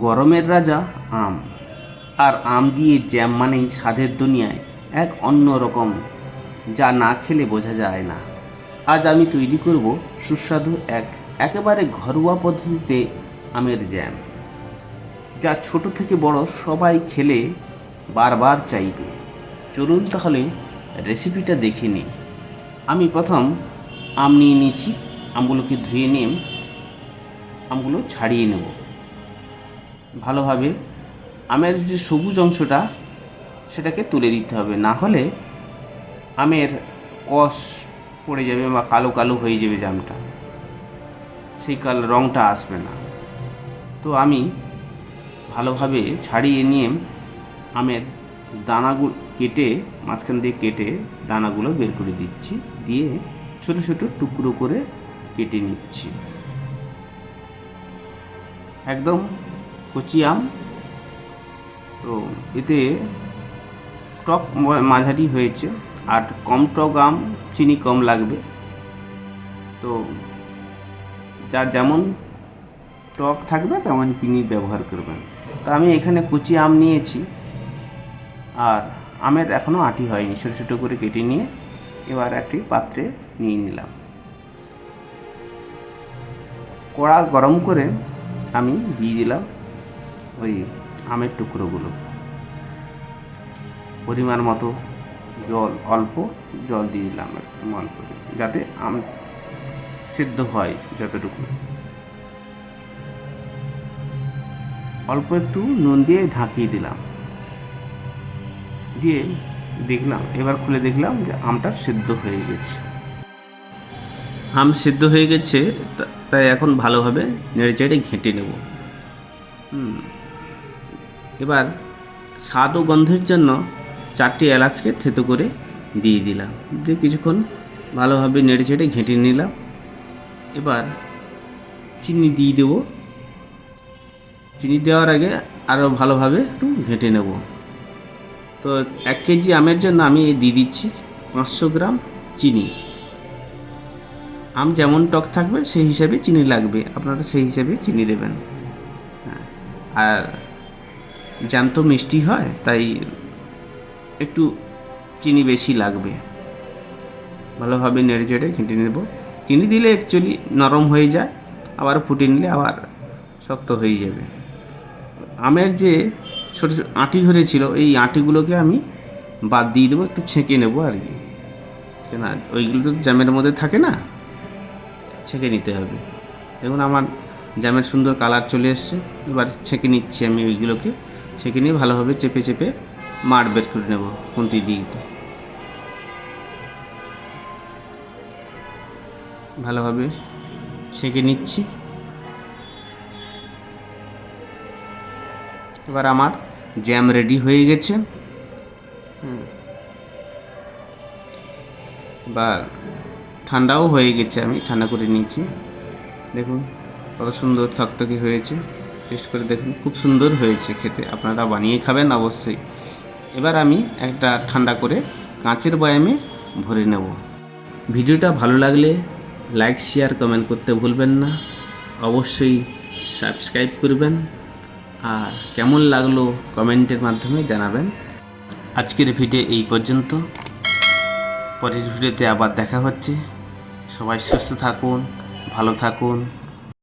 গরমের রাজা আম, আর আম দিয়ে জ্যাম মানেই স্বাদের দুনিয়ায় এক অন্য রকম, যা না খেলে বোঝা যায় না। আজ আমি তৈরি করব সুস্বাদু একেবারে ঘরোয়া পদ্ধতিতে আমের জ্যাম, যা ছোট থেকে বড় সবাই খেলে বারবার চাইবে। চলুন তাহলে রেসিপিটা দেখে নিই। আমি প্রথম আম নিয়ে নিয়েছি। আমগুলোকে ধুয়ে নিয়ে আমগুলো ছাড়িয়ে নেব ভালোভাবে। আমের যে সবুজ অংশটা সেটাকে তুলে দিতে হবে, না হলে আমের কষ পড়ে যাবে বা কালো কালো হয়ে যাবে জামটা, সেই রঙটা আসবে না। তো আমি ভালোভাবে ছাড়িয়ে নিয়ে আমের দানাগুলো কেটে, মাঝখান দিয়ে কেটে দানাগুলো বের করে দিচ্ছি, দিয়ে ছোটো ছোটো টুকরো করে কেটে নিচ্ছি। একদম কচি আম, তো এতে টক মাঝারি হয়েছে, আর কম টক আম চিনি কম লাগবে। তো যার যেমন টক থাকবে তেমন চিনি ব্যবহার করবেন। তো আমি এখানে কুচি আম নিয়েছি, আর আমের এখনও আঁটি হয়নি, ছোটো ছোটো করে কেটে নিয়ে এবার একটি পাত্রে নিয়ে নিলাম। কড়া গরম করে আমি দিয়ে দিলাম ওই আমের টুকরোগুলো, পরিমাণ মতো অল্প জল দিয়ে দিলাম, একদম অল্প, যাতে আম সিদ্ধ হয় যতটুকু। অল্প একটু নুন দিয়ে ঢাকিয়ে দিলাম, দিয়ে দেখলাম, এবার খুলে দেখলাম যে আমটা সিদ্ধ হয়ে গেছে। আম সিদ্ধ হয়ে গেছে, তাই এখন ভালোভাবে নেড়েচেড়ে ঘেঁটে নেব। এবার স্বাদ ও গন্ধের জন্য 4টি এলাচকে থেতো করে দিয়ে দিলাম, দিয়ে কিছুক্ষণ ভালোভাবে নেড়েচেড়ে ঘেঁটে নিলাম। এবার চিনি দিয়ে দেব। চিনি দেওয়ার আগে আরও ভালোভাবে একটু ঘেঁটে নেব। তো 1 কেজি আমের জন্য আমি দিয়ে দিচ্ছি 500 গ্রাম চিনি। আম যেমন টক থাকবে সেই হিসাবে চিনি লাগবে, আপনারা সেই হিসাবে চিনি দেবেন। আর জ্যাম তো মিষ্টি হয়, তাই একটু চিনি বেশি লাগবে। ভালোভাবে নেড়েচেড়ে ঘেঁটে নেব। চিনি দিলে অ্যাকচুয়ালি নরম হয়ে যায়, আবার ফুটে নিলে আবার শক্ত হয়ে যাবে। আমের যে ছোটো ছোটো আঁটি ধরেছিল, এই আঁটিগুলোকে আমি বাদ দিয়ে দেবো, একটু ছেঁকে নেবো আর কি, কেন ওইগুলো তো জ্যামের মধ্যে থাকে না, ছেঁকে নিতে হবে। দেখুন আমার জ্যামের সুন্দর কালার চলে এসছে। এবার ছেঁকে নিচ্ছি আমি ওইগুলোকে, ছেঁকে নিয়ে ভালোভাবে চেপে চেপে মাড় বের করে নেব খুন্তি দিয়ে। ভালোভাবে ছেঁকে নিচ্ছি। এবার আমার জ্যাম রেডি হয়ে গেছে। বা ঠান্ডাও হয়ে গেছে, আমি ঠান্ডা করে নিয়েছি। দেখুন কত সুন্দর থকথকে হয়েছে, টেস্ট করে দেখুন, খুব সুন্দর হয়েছে খেতে। আপনারা বানিয়ে খাবেন অবশ্যই। এবার আমি একটা ঠান্ডা করে কাঁচের বয়ামে ভরে নেব। ভিডিওটা ভালো লাগলে লাইক, শেয়ার, কমেন্ট করতে ভুলবেন না। অবশ্যই সাবস্ক্রাইব করবেন, আর কেমন লাগলো কমেন্টের মাধ্যমে জানাবেন। আজকের ভিডিও এই পর্যন্ত, পরের ভিডিওতে আবার দেখা হচ্ছে। সবাই সুস্থ থাকুন, ভালো থাকুন।